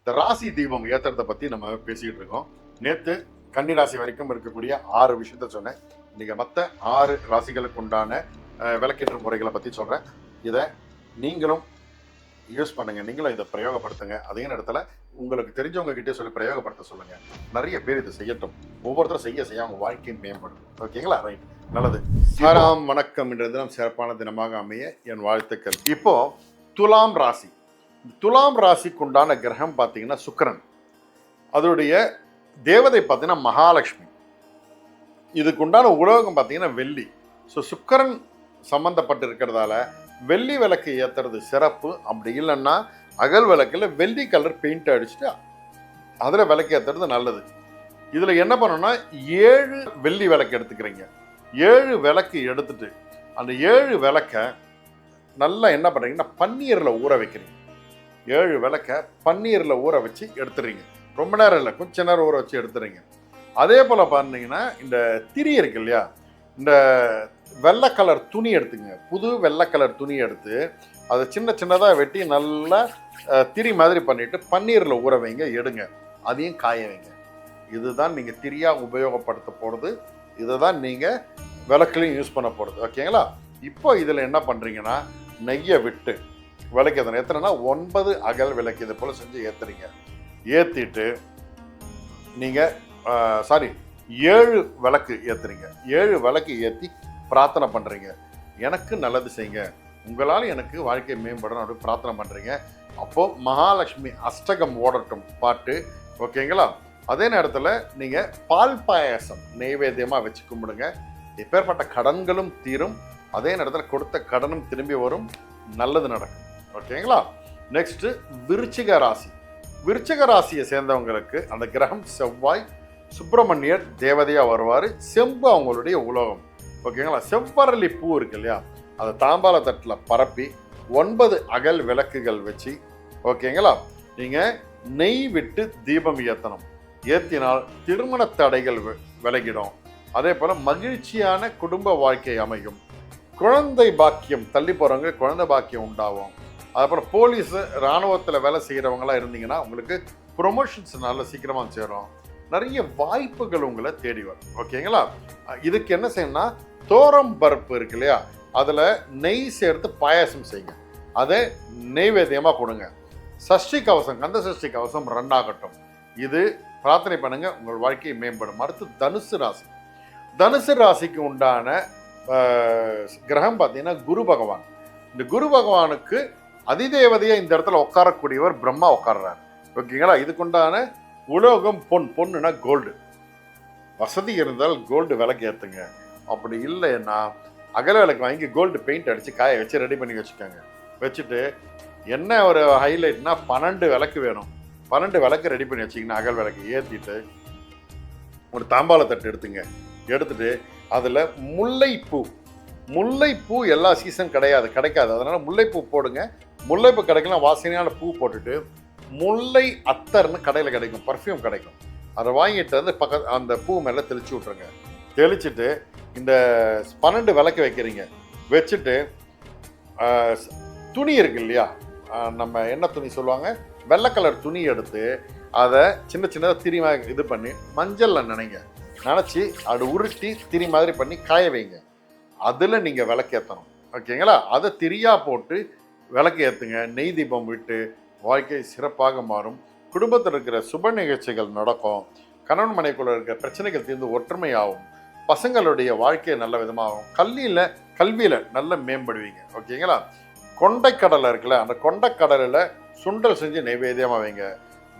இந்த ராசி தீபம் ஏத்துறத பத்தி நம்ம பேசிக்கிட்டு இருக்கோம். நேத்து கன்னி ராசி வரைக்கும் இருக்கக்கூடிய 6 விஷயத்த சொன்னேன். இன்னைக்கு மற்ற 6 ராசிகளுக்கு உண்டான விளக்கேற்ற முறைகளை பத்தி சொல்றேன். இதை நீங்களும் யூஸ் பண்ணுங்க, நீங்களும் இதை பிரயோகப்படுத்துங்க. அதே நேரத்தில் உங்களுக்கு தெரிஞ்சவங்க கிட்டே சொல்லி பிரயோகப்படுத்த சொல்லுங்க. நிறைய பேர் இதை செய்யட்டும். ஒவ்வொருத்தரும் செய்ய அவங்க வாழ்க்கையும் மேம்படும். ஓகேங்களா? ரைட், நல்லது. சாராம் வணக்கம். இன்றைய தினம் சிறப்பான தினமாக அமைய என் வாழ்த்துக்கள். இப்போ துலாம் ராசி. துலாம் ராசிக்கு உண்டான கிரகம் பார்த்தீங்கன்னா சுக்கிரன். அதோடைய தேவதை பார்த்தீங்கன்னா மகாலட்சுமி. இதுக்கு உண்டான உலோகம் பார்த்தீங்கன்னா வெள்ளி. ஸோ சுக்கிரன் சம்பந்தப்பட்டு இருக்கிறதால வெள்ளி விளக்கு ஏற்றுறது சிறப்பு. அப்படி இல்லைன்னா அகல் விளக்கில் வெள்ளி கலர் பெயிண்ட் அடிச்சுட்டு அதில் விளக்கு ஏற்றுறது நல்லது. இதில் என்ன பண்ணணும்னா 7 வெள்ளி விளக்கு எடுத்துக்கிறீங்க. 7 விளக்கு எடுத்துட்டு அந்த 7 விளக்கை நல்லா என்ன பண்ணுறீங்கன்னா பன்னீரில் ஊற வைக்கிறீங்க. 7 விளக்கை பன்னீரில் ஊற வச்சு எடுத்துறீங்க. ரொம்ப நேரம் இல்லை, கொஞ்ச நேரம் ஊற வச்சு எடுத்துறீங்க. அதே போல் பார்த்தீங்கன்னா இந்த திரி இருக்கு இல்லையா, இந்த வெள்ளை கலர் துணி எடுத்துங்க. புது வெள்ளை கலர் துணி எடுத்து அதை சின்ன சின்னதாக வெட்டி நல்லா திரி மாதிரி பண்ணிவிட்டு பன்னீரில் ஊற வைங்க, எடுங்க. அதையும் காய வைங்க. இதுதான் நீங்கள் திரியாக உபயோகப்படுத்த போகிறது. இதை தான் நீங்கள் விளக்குலையும் யூஸ் பண்ண போகிறது. ஓகேங்களா? இப்போ இதில் என்ன பண்ணுறீங்கன்னா நெய்யை விட்டு விளக்கு ஏற்றணும். ஏற்றுனா 9 அகல் விளக்கு இது போல் செஞ்சு ஏற்றுறீங்க. ஏற்றிட்டு நீங்கள் 7 விளக்கு ஏற்றுறீங்க. 7 விளக்கு ஏற்றி பிரார்த்தனை பண்ணுறீங்க. எனக்கு நல்லது செய்யுங்க, உங்களால் எனக்கு வாழ்க்கை மேம்படணும் அப்படின்னு பிரார்த்தனை பண்ணுறீங்க. அப்போது மகாலட்சுமி அஷ்டகம் ஓடட்டும் பாட்டு. ஓகேங்களா? அதே நேரத்தில் நீங்கள் பால் பாயாசம் நெய்வேத்தியமாக வச்சு கும்பிடுங்க. எப்பேற்பட்ட கடன்களும் தீரும். அதே நேரத்தில் கொடுத்த கடனும் திரும்பி வரும். நல்லது நடக்கும். ஓகேங்களா? நெக்ஸ்ட்டு விருச்சிக ராசி. விருச்சிக ராசியை சேர்ந்தவங்களுக்கு அந்த கிரகம் செவ்வாய். சுப்பிரமணியர் தேவதையாக வருவார். செம்பு அவங்களுடைய உலோகம். ஓகேங்களா? செவ்வரளி பூ இருக்கு இல்லையா, அதை தாம்பாள தட்டில் பரப்பி 9 அகல் விளக்குகள் வச்சு, ஓகேங்களா, நீங்கள் நெய் விட்டு தீபம் ஏற்றணும். ஏற்றினால் திருமண தடைகள் விலகிடும். அதே போல் மகிழ்ச்சியான குடும்ப வாழ்க்கை அமையும். குழந்தை பாக்கியம் தள்ளி போகிறவங்க குழந்தை பாக்கியம் உண்டாகும். அதுக்கப்புறம் போலீஸு இராணுவத்தில் வேலை செய்கிறவங்களாம் இருந்தீங்கன்னா உங்களுக்கு ப்ரொமோஷன்ஸ் நல்ல சீக்கிரமாக சேரும். நிறைய வாய்ப்புகள் உங்களை தேடி வரும். ஓகேங்களா? இதுக்கு என்ன செய்யணும்னா தோரம் பருப்பு இருக்கு இல்லையா, அதில் நெய் சேர்த்து பாயாசம் செய்யுங்க. அதை நெய்வேத்தியமாக கொடுங்க. சஷ்டி கவசம், கந்த சஷ்டி கவசம் 2 ஆகட்டும். இது பிரார்த்தனை பண்ணுங்க, உங்கள் வாழ்க்கையை மேம்படும். அடுத்து தனுசு ராசி. தனுசு ராசிக்கு உண்டான கிரகம் பார்த்தீங்கன்னா குரு பகவான். இந்த குரு பகவானுக்கு அதிதேவதையாக இந்த இடத்துல உட்காரக்கூடியவர் பிரம்மா உட்கார்றாரு. ஓகேங்களா? இதுக்குண்டான உலோகம் பொண்ணுன்னா கோல்டு. வசதி இருந்தால் கோல்டு விளக்கு ஏற்றுங்க. அப்படி இல்லைன்னா அகல விளக்கு வாங்கி கோல்டு பெயிண்ட் அடித்து காய வச்சு ரெடி பண்ணி வச்சுக்கோங்க. வச்சுட்டு என்ன ஒரு ஹைலைட்னா 12 விளக்கு வேணும். 12 விளக்கு ரெடி பண்ணி வச்சிங்கன்னா அகல் விளக்கு ஏற்றிட்டு ஒரு தாம்பாள தட்டு எடுத்துங்க. எடுத்துட்டு அதில் முல்லைப்பூ எல்லா சீசன் கிடைக்காது. அதனால் முல்லைப்பூ போடுங்க. முல்லைப்பூ கிடைக்கலாம், வாசனையான பூ போட்டுட்டு முல்லை அத்தர்னு கடையில் கிடைக்கும், பர்ஃப்யூம் கிடைக்கும். அதை வாங்கிட்டு வந்து அந்த பூ மேலே தெளிச்சு விட்ருங்க. தெளிச்சுட்டு இந்த 12 விளக்கு வைக்கிறீங்க. வச்சுட்டு துணி இருக்கு இல்லையா, நம்ம என்ன துணி சொல்லுவாங்க, வெள்ளை கலர் துணி எடுத்து அதை சின்ன சின்னதாக திரி இது பண்ணி மஞ்சளில் நினச்சி அதை உருட்டி திரி மாதிரி பண்ணி காய வைங்க. அதில் நீங்கள் விளக்கு ஏற்றணும். ஓகேங்களா? அதை திரியாக போட்டு விளக்கு ஏற்றுங்க. நெய் தீபம் விட்டு வாழ்க்கை சிறப்பாக மாறும். குடும்பத்தில் இருக்கிற சுப நிகழ்ச்சிகள் நடக்கும். கணவன் மனைக்குள்ள இருக்கிற பிரச்சனைகள் தீர்ந்து ஒற்றுமையாகும். பசங்களுடைய வாழ்க்கை நல்ல விதமாகும். கல்வியில் நல்ல மேம்படுவீங்க. ஓகேங்களா? கொண்டைக்கடலை இருக்குல்ல, அந்த கொண்டைக்கடலில் சுண்டல் செஞ்சு நைவேத்தியமாக வைங்க.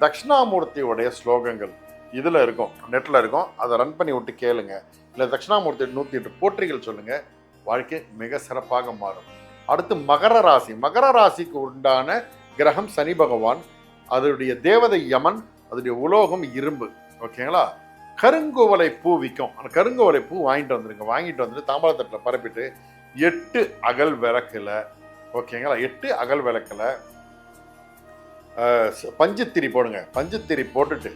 தட்சிணாமூர்த்தியுடைய ஸ்லோகங்கள் இதில் இருக்கும், நெட்டில் இருக்கும். அதை ரன் பண்ணி விட்டு கேளுங்க. இல்லை தட்சிணாமூர்த்தி 108 போற்றிகள் சொல்லுங்கள். வாழ்க்கை மிக சிறப்பாக மாறும். அடுத்து மகர ராசி. மகர ராசிக்கு உண்டான கிரகம் சனி பகவான். அதனுடைய தேவதை யமன். அதனுடைய உலோகம் இரும்பு. ஓகேங்களா? கருங்குவலை பூ விற்கும். அந்த கருங்குவலை பூ வாங்கிட்டு வந்துடுங்க. வாங்கிட்டு வந்துட்டு தாம்பாளத்தட்டில் பரப்பிட்டு 8 அகல் விளக்கில், ஓகேங்களா, 8 அகல் விளக்கில் பஞ்சுத்திரி போடுங்க. பஞ்சுத்திரி போட்டுட்டு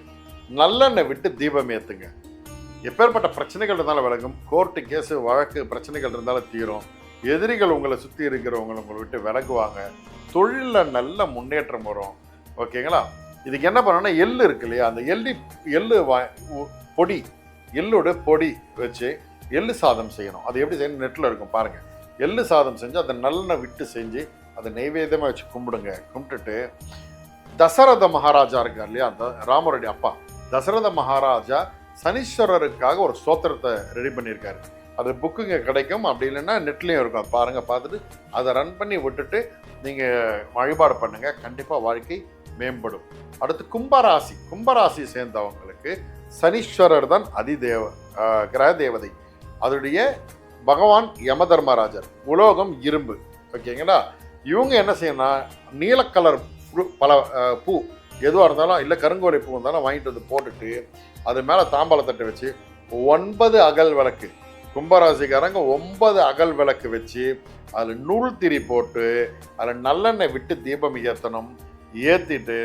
நல்லெண்ணெய் விட்டு தீபம் ஏற்றுங்க. எப்பேற்பட்ட பிரச்சனைகள் இருந்தாலும் விலகும். கோர்ட்டு கேஸு வழக்கு பிரச்சனைகள் இருந்தாலும் தீரும். எதிரிகள் உங்களை சுற்றி இருக்கிறவங்களை உங்களை விட்டு விலகுவாங்க. தொழிலில் நல்ல முன்னேற்றம் வரும். ஓகேங்களா? இதுக்கு என்ன பண்ணணும்னா எள்ளு இருக்கு இல்லையா, அந்த எள்ளு பொடி, எள்ளோட பொடி வச்சு எள்ளு சாதம் செய்யணும். அது எப்படி செய்யணும் நெட்டில் இருக்கும் பாருங்கள். எள்ளு சாதம் செஞ்சு அதை நல்லெண்ணெய் விட்டு செஞ்சு அதை நைவேத்தியமாக வச்சு கும்பிடுங்க. கும்பிட்டுட்டு தசரத மகாராஜா இருக்கார் இல்லையா, அந்த ராமருடைய அப்பா தசரத மகாராஜா சனீஸ்வரருக்காக ஒரு ஸ்தோத்திரத்தை ரெடி பண்ணியிருக்காரு. அது புக்குங்க கிடைக்கும், அப்படி இல்லைன்னா நெட்லேயும் இருக்கும். அது பாருங்கள், பார்த்துட்டு அதை ரன் பண்ணி விட்டுட்டு நீங்கள் வழிபாடு பண்ணுங்கள். கண்டிப்பாக வாழ்க்கை மேம்படும். அடுத்து கும்பராசி. கும்பராசி சேர்ந்தவங்களுக்கு சனீஸ்வரர் தான் கிரக தேவதை. அதோடைய பகவான் யம தர்மராஜர், உலோகம் இரும்பு. ஓகேங்களா? இவங்க என்ன செய்யணும், நீல கலர் பல பூ எதுவாக இருந்தாலும் இல்லை கருங்கோலை பூ இருந்தாலும் வாங்கிட்டு வந்து போட்டுட்டு அது மேலே தாம்பாளத்தட்டை வச்சு 9 அகல் விளக்கு, கும்பராசிக்காரங்க 9 அகல் விளக்கு வச்சு அதில் நூல் திரி போட்டு அதில் நல்லெண்ணெய் விட்டு தீபம் ஏற்றணும். ஏற்றிட்டு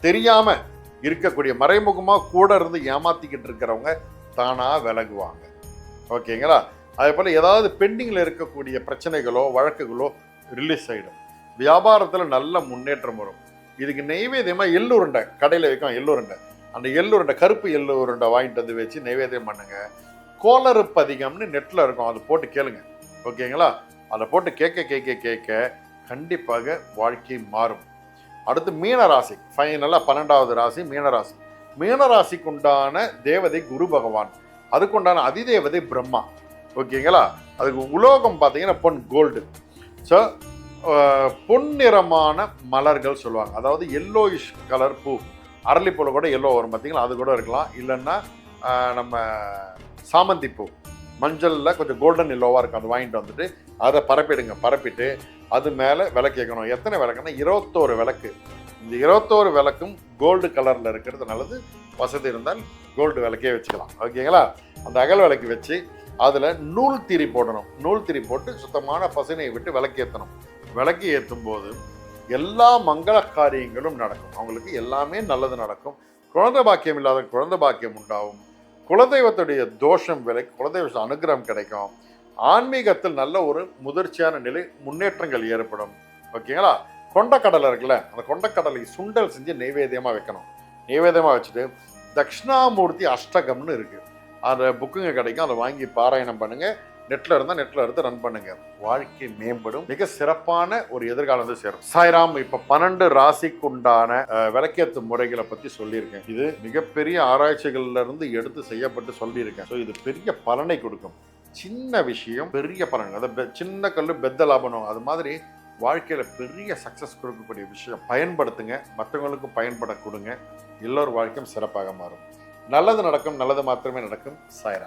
தெரியாமல் இருக்கக்கூடிய மறைமுகமாக கூட இருந்து ஏமாற்றிக்கிட்டு இருக்கிறவங்க தானாக விலகுவாங்க. ஓகேங்களா? அதே போல் ஏதாவது பெண்டிங்கில் இருக்கக்கூடிய பிரச்சனைகளோ வழக்குகளோ ரிலீஸ் ஆகிடும். வியாபாரத்தில் நல்ல முன்னேற்றம் வரும். இதுக்கு நெய்வேத்தியமாக எள்ளு உருண்டை கடையில் வைக்கும். எள்ளு உருண்டை, அந்த எள்ளு உருண்டை கருப்பு எள்ளு உருண்டை வாங்கிட்டு வந்து வச்சு நெய்வேத்தியம் பண்ணுங்க. கோளறுப்பதிகம்னு நெட்டில் இருக்கும், அதை போட்டு கேளுங்க. ஓகேங்களா? அதை போட்டு கேட்க கண்டிப்பாக வாழ்க்கை மாறும். அடுத்து மீனராசி. ஃபைனலாக 12வது ராசி மீனராசி. மீனராசிக்கு உண்டான தேவதை குரு பகவான், அதுக்குண்டான அதிதேவதை பிரம்மா. ஓகேங்களா? அதுக்கு உலோகம் பார்த்தீங்கன்னா பொன், கோல்டு. ஸோ பொன்னிறமான மலர்கள் சொல்லுவாங்க. அதாவது எல்லோயிஷ் கலர் பூ, அரளிப்பூல கூட எல்லோ வரும் பார்த்தீங்களா, அது கூட இருக்கலாம். இல்லைன்னா நம்ம சாமந்தி பூ மஞ்சளில் கொஞ்சம் கோல்டன் எல்லோவாக இருக்கும், அது வாங்கிட்டு வந்துட்டு அதை பரப்பிடுங்க. பரப்பிட்டு அது மேலே விளக்கு வைக்கணும். எத்தனை விளக்குன்னா 21 விளக்கு. இந்த 21 விளக்கும் கோல்டு கலரில் இருக்கிறது நல்லது. வசதி இருந்தால் கோல்டு விளக்கே வச்சுக்கலாம். ஓகேங்களா? அந்த அகல் விளக்கு வச்சு அதில் நூல் திரி போடணும். நூல் திரி போட்டு சுத்தமான பசுனையை விட்டு விளக்கு ஏற்றணும். விளக்கு ஏற்றும் போது எல்லா மங்கள காரியங்களும் நடக்கும். அவங்களுக்கு எல்லாமே நல்லது நடக்கும். குழந்தை பாக்கியம் இல்லாத குழந்தை பாக்கியம் உண்டாகும். குலதெய்வத்துடைய தோஷம் விலை, குலதெய்வ அனுகிரகம் கிடைக்கும். ஆன்மீகத்தில் நல்ல ஒரு முதிர்ச்சியான நிலை, முன்னேற்றங்கள் ஏற்படும். ஓகேங்களா? கொண்டக்கடலை இருக்குல்ல, அந்த கொண்டக்கடலை சுண்டல் செஞ்சு நெய்வேத்தியமாக வைக்கணும். நெய்வேத்தியமாக வச்சுட்டு தட்சிணாமூர்த்தி அஷ்டகம்னு இருக்குது, அந்த புக்குங்க கிடைக்கும், அதை வாங்கி பாராயணம் பண்ணுங்கள். நெட்டில் இருந்தால் நெட்டில் எடுத்து ரன் பண்ணுங்க. வாழ்க்கை மேம்படும். மிக சிறப்பான ஒரு எதிர்காலம் வந்து சேரும். சாய்ராம். இப்போ 12 ராசிக்கு உண்டான விளக்கேற்று முறைகளை பற்றி சொல்லியிருக்கேன். இது மிகப்பெரிய ஆராய்ச்சிகள்ல இருந்து எடுத்து செய்யப்பட்டு சொல்லியிருக்கேன். ஸோ இது பெரிய பலனை கொடுக்கும். சின்ன விஷயம் பெரிய பலன். அதை சின்ன கல் பெத்த லாபம், அது மாதிரி வாழ்க்கையில் பெரிய சக்ஸஸ் கொடுக்கக்கூடிய விஷயம். பயன்படுத்துங்க, மற்றவங்களுக்கும் பயன்பட கொடுங்க. எல்லோரும் வாழ்க்கையும் சிறப்பாக மாறும். நல்லது நடக்கும், நல்லது மாத்திரமே நடக்கும். சாய்ராம்.